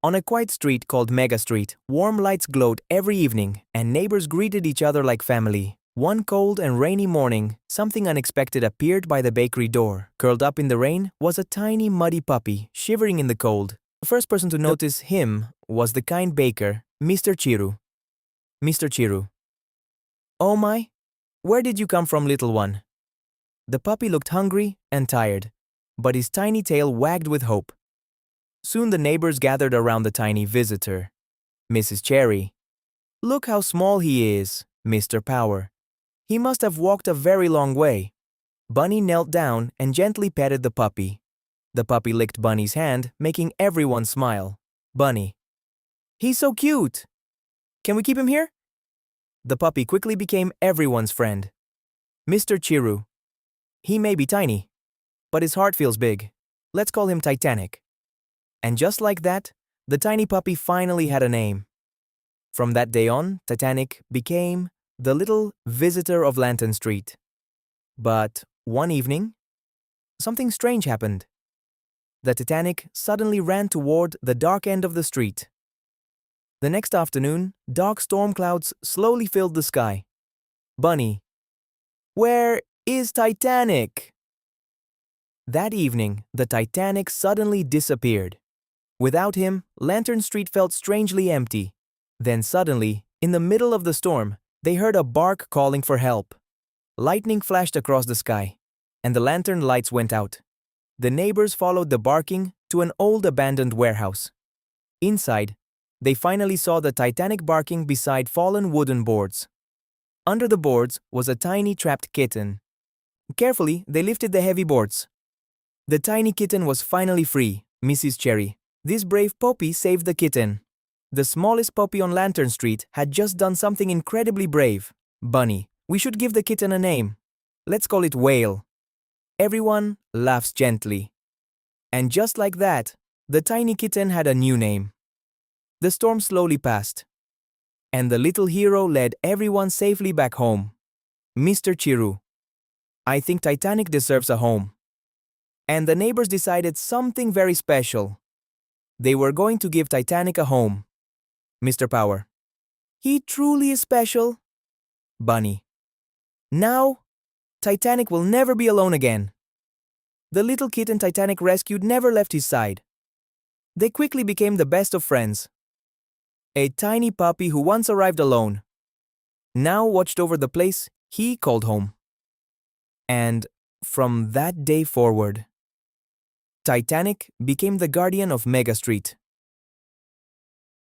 On a quiet street called Mega Street, warm lights glowed every evening, and neighbors greeted each other like family. One cold and rainy morning, something unexpected appeared by the bakery door. Curled up in the rain was a tiny muddy puppy, shivering in the cold. The first person to notice him was the kind baker, Mr. Chiru. Mr. Chiru. "Oh my, where did you come from, little one?" The puppy looked hungry and tired, but his tiny tail wagged with hope. Soon the neighbors gathered around the tiny visitor. "Mrs. Cherry. Look how small he is, Mr. Power. He must have walked a very long way." Bunny knelt down and gently petted the puppy. The puppy licked Bunny's hand, making everyone smile. Bunny. "He's so cute. Can we keep him here?" The puppy quickly became everyone's friend. Mr. Chiru. "He may be tiny, but his heart feels big. Let's call him Titanic." And just like that, the tiny puppy finally had a name. From that day on, Titanic became the little visitor of Lantern Street. But one evening, something strange happened. The Titanic suddenly ran toward the dark end of the street. The next afternoon, dark storm clouds slowly filled the sky. Bunny. "Where is Titanic?" That evening, the Titanic suddenly disappeared. Without him, Lantern Street felt strangely empty. Then suddenly, in the middle of the storm, they heard a bark calling for help. Lightning flashed across the sky, and the lantern lights went out. The neighbors followed the barking to an old abandoned warehouse. Inside, they finally saw the Titanic barking beside fallen wooden boards. Under the boards was a tiny trapped kitten. Carefully, they lifted the heavy boards. The tiny kitten was finally free, Mrs. Cherry. This brave puppy saved the kitten. The smallest puppy on Lantern Street had just done something incredibly brave. Bunny. "We should give the kitten a name. Let's call it Whale." Everyone laughs gently. And just like that, the tiny kitten had a new name. The storm slowly passed, and the little hero led everyone safely back home. Mr. Chiru. "I think Titanic deserves a home." And the neighbors decided something very special. They were going to give Titanic a home. Mr. Power. "He truly is special." Bunny. "Now, Titanic will never be alone again." The little kitten Titanic rescued never left his side. They quickly became the best of friends. A tiny puppy who once arrived alone now watched over the place he called home. And from that day forward, Titanic became the guardian of Mega Street.